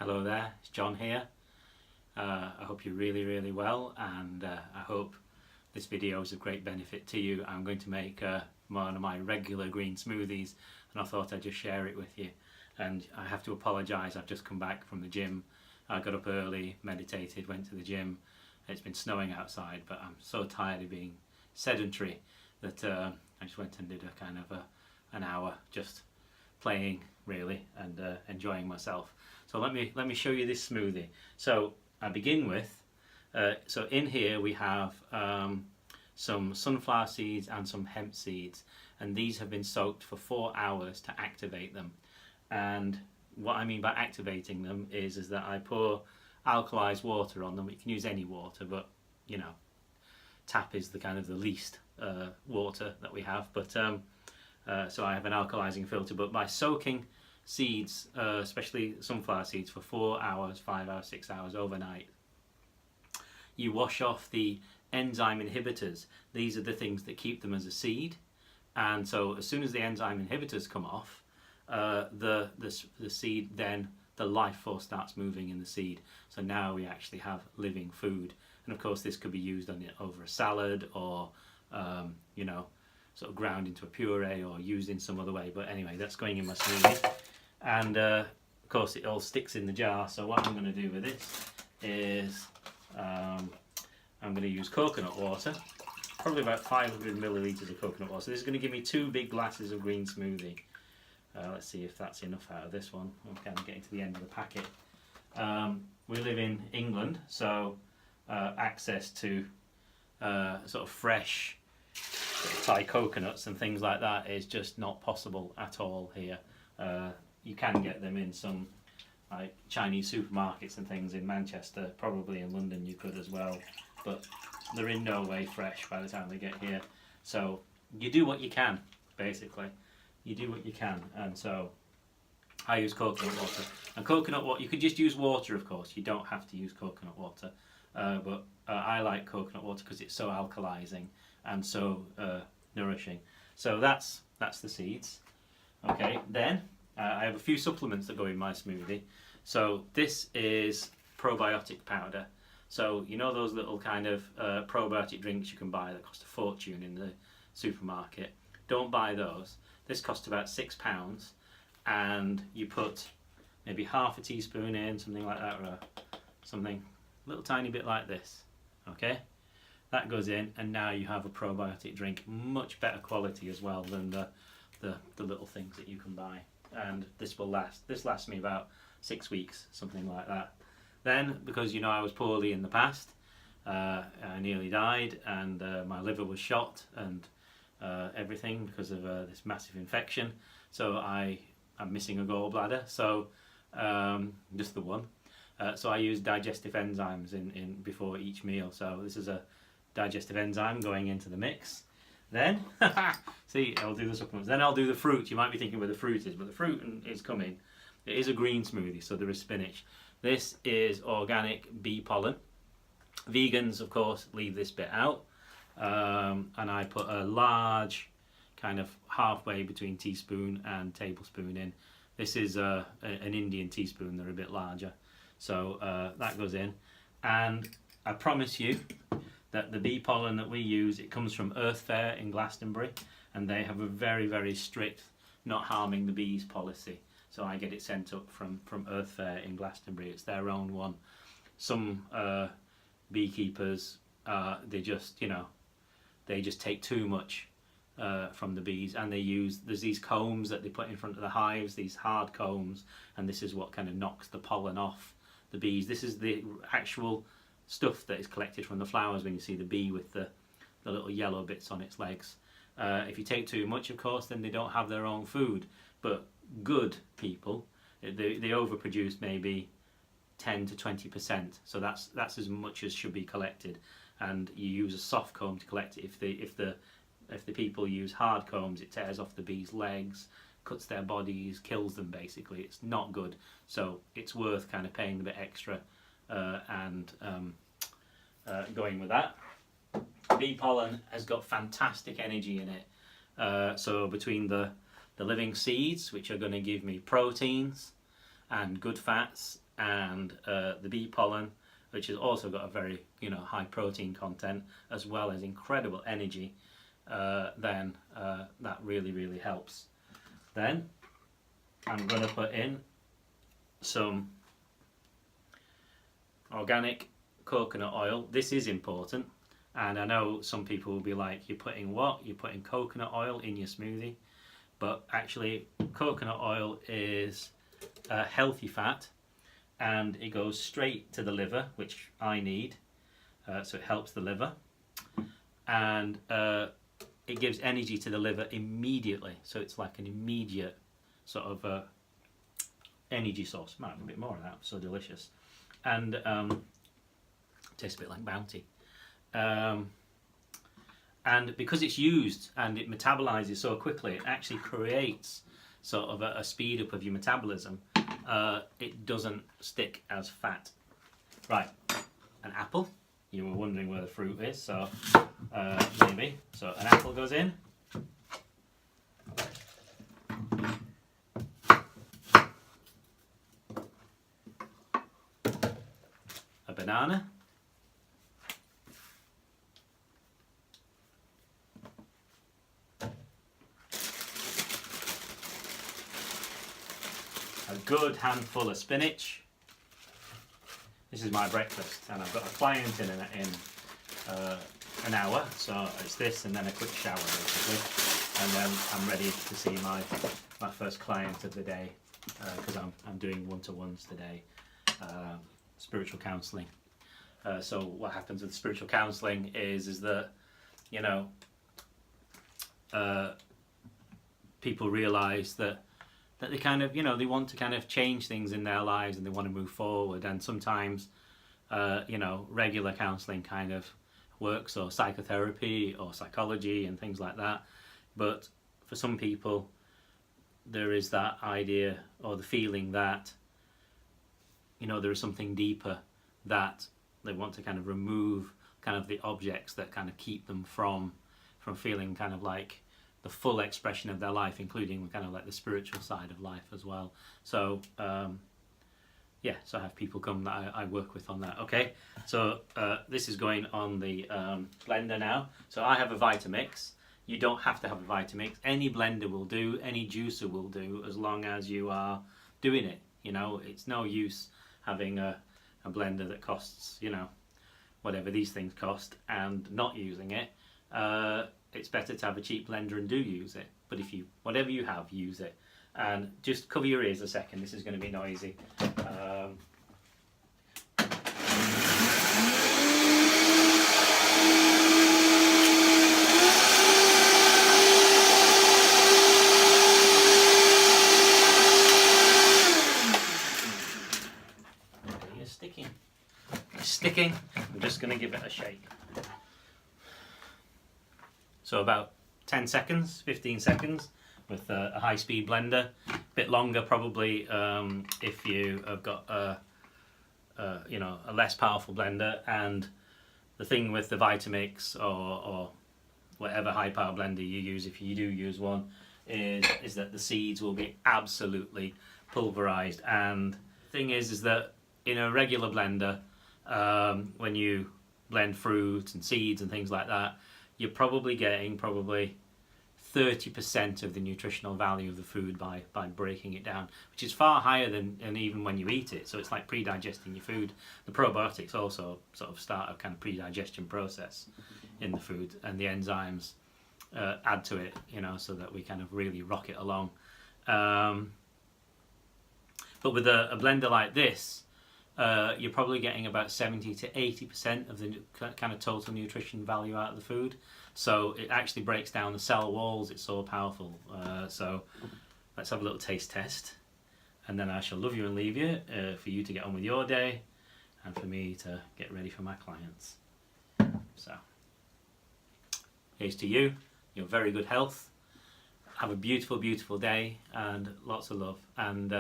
Hello there, it's John here. I hope you're really well, and I hope this video is of great benefit to you. I'm going to make one of my regular green smoothies, and I thought I'd just share it with you. And I have to apologise, I've just come back from the gym. I got up early, meditated, went to the gym. It's been snowing outside, but I'm so tired of being sedentary that I just went and did a kind of an hour just playing really and enjoying myself. So let me show you this smoothie. So I begin with, so in here we have some sunflower seeds and some hemp seeds, and these have been soaked for 4 hours to activate them. And what I mean by activating them is that I pour alkalized water on them. You can use any water, but you know, tap is the kind of the least water that we have. But so I have an alkalizing filter. But by soaking seeds, especially sunflower seeds, for 4 hours, 5 hours, 6 hours overnight, you wash off the enzyme inhibitors. These are the things that keep them as a seed. And so as soon as the enzyme inhibitors come off, the seed, then the life force starts moving in the seed. So now we actually have living food. And of course this could be used over a salad, or you know, sort of ground into a puree, or used in some other way. But anyway, that's going in my smoothie. And of course it all sticks in the jar. So what I'm going to do with this is I'm going to use coconut water, probably about 500 millilitres of coconut water. So this is going to give me 2 big glasses of green smoothie. Let's see if that's enough out of this one. I'm kind of getting to the end of the packet. We live in England, so access to sort of fresh sort of Thai coconuts and things like that is just not possible at all here. You can get them in some like Chinese supermarkets and things in Manchester, probably in London you could as well, but they're in no way fresh by the time they get here. So you do what you can, basically. You do what you can, and so I use coconut water. And coconut water, you could just use water, of course. You don't have to use coconut water, but I like coconut water because it's so alkalizing and so nourishing. So that's the seeds. Okay, then I have a few supplements that go in my smoothie. So this is probiotic powder. So you know those little kind of probiotic drinks you can buy that cost a fortune in the supermarket? Don't buy those. This costs about £6, and you put maybe half a teaspoon in, something like that, or something a little tiny bit like this. Okay, that goes in, and now you have a probiotic drink, much better quality as well than the little things that you can buy. And this will last. This lasts me about 6 weeks, something like that. Then, because you know I was poorly in the past, I nearly died, and my liver was shot, and everything because of this massive infection. So I'm missing a gallbladder, so just the one. So I use digestive enzymes in before each meal. So this is a digestive enzyme going into the mix. Then, see, I'll do the supplements. Then I'll do the fruit. You might be thinking where the fruit is, but the fruit is coming. It is a green smoothie, so there is spinach. This is organic bee pollen. Vegans, of course, leave this bit out. And I put a large, kind of halfway between teaspoon and tablespoon in. This is an Indian teaspoon, they're a bit larger. So that goes in. And I promise you that the bee pollen that we use, it comes from Earth Fair in Glastonbury, and they have a very strict not harming the bees policy. So I get it sent up from Earth Fair in Glastonbury. It's their own one. Some beekeepers, they just, you know, they just take too much from the bees, and there's these combs that they put in front of the hives, these hard combs, and this is what kind of knocks the pollen off the bees. This is the actual stuff that is collected from the flowers when you see the bee with the little yellow bits on its legs. If you take too much, of course, then they don't have their own food. But good people, they overproduce maybe 10 to 20%, so that's as much as should be collected. And you use a soft comb to collect it. If the people use hard combs, it tears off the bees' legs, cuts their bodies, kills them basically. It's not good. So it's worth kind of paying a bit extra and going with that. Bee pollen has got fantastic energy in it. So between the living seeds, which are going to give me proteins and good fats and the bee pollen, which has also got a very high protein content as well as incredible energy, then that really helps. Then I'm going to put in some organic coconut oil. This is important, and I know some people will be like, you're putting what? You're putting coconut oil in your smoothie. But actually coconut oil is a healthy fat, and it goes straight to the liver, which I need, so it helps the liver, and it gives energy to the liver immediately, so it's like an immediate sort of energy source. Might have a bit more of that, so delicious, and tastes a bit like Bounty. And because it's used and it metabolizes so quickly, it actually creates sort of a speed up of your metabolism. It doesn't stick as fat. Right, an apple. You were wondering where the fruit is, so maybe. So an apple goes in. A banana. A good handful of spinach. This is my breakfast, and I've got a client in an hour, so it's this and then a quick shower basically, and then I'm ready to see my first client of the day, because I'm doing one-to-ones today, spiritual counselling. So what happens with spiritual counselling is that people realise that they kind of, they want to kind of change things in their lives and they want to move forward, and sometimes, regular counselling kind of works, or psychotherapy or psychology and things like that. But for some people, there is that idea or the feeling that, there is something deeper, that they want to kind of remove kind of the objects that kind of keep them from feeling kind of like the full expression of their life, including kind of like the spiritual side of life as well. So so I have people come that I work with on that. Okay, so this is going on the blender now. So I have a Vitamix. You don't have to have a Vitamix. Any blender will do, any juicer will do, as long as you are doing it. It's no use having a blender that costs, whatever these things cost, and not using it. It's better to have a cheap blender and do use it. But whatever you have, use it. And just cover your ears a second, this is going to be noisy. You're sticking. It's sticking. I'm just going to give it a shake. So about 10 seconds, 15 seconds with a high-speed blender. A bit longer probably if you have got a less powerful blender. And the thing with the Vitamix or whatever high-power blender you use, if you do use one, is that the seeds will be absolutely pulverized. And the thing is that in a regular blender, when you blend fruit and seeds and things like that, you're probably getting 30% of the nutritional value of the food by breaking it down, which is far higher than even when you eat it. So it's like pre-digesting your food. The probiotics also sort of start a kind of pre-digestion process in the food, and the enzymes add to it, so that we kind of really rock it along. But with a blender like this, you're probably getting about 70 to 80% of the kind of total nutrition value out of the food. So it actually breaks down the cell walls. It's so powerful. So let's have a little taste test, and then I shall love you and leave you for you to get on with your day, and for me to get ready for my clients. So here's to you, your very good health. Have a beautiful, beautiful day, and lots of love. And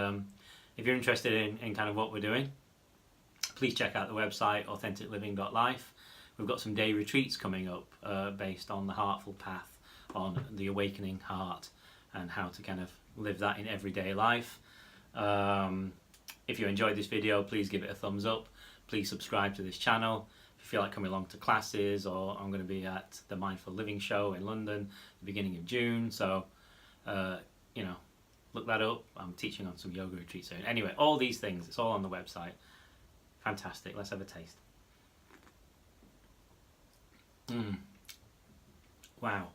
if you're interested in kind of what we're doing, please check out the website authenticliving.life. We've got some day retreats coming up based on the Heartful Path, on the awakening heart and how to kind of live that in everyday life. If you enjoyed this video, please give it a thumbs up. Please subscribe to this channel. If you feel like coming along to classes, or I'm going to be at the Mindful Living Show in London the beginning of June, so you know, look that up. I'm teaching on some yoga retreats soon. Anyway, all these things, it's all on the website. Fantastic. Let's have a taste. Wow.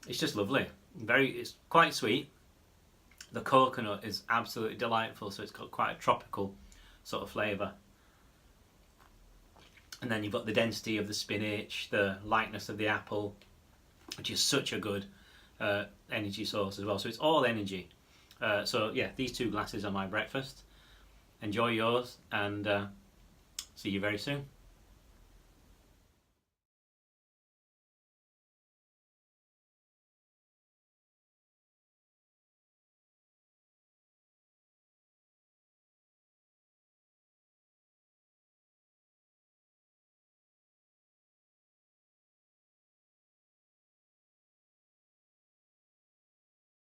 It's just lovely. It's quite sweet. The coconut is absolutely delightful, so it's got quite a tropical sort of flavour. And then you've got the density of the spinach, the lightness of the apple, which is such a good energy source as well. So it's all energy. So yeah, these 2 glasses are my breakfast. Enjoy yours, and see you very soon.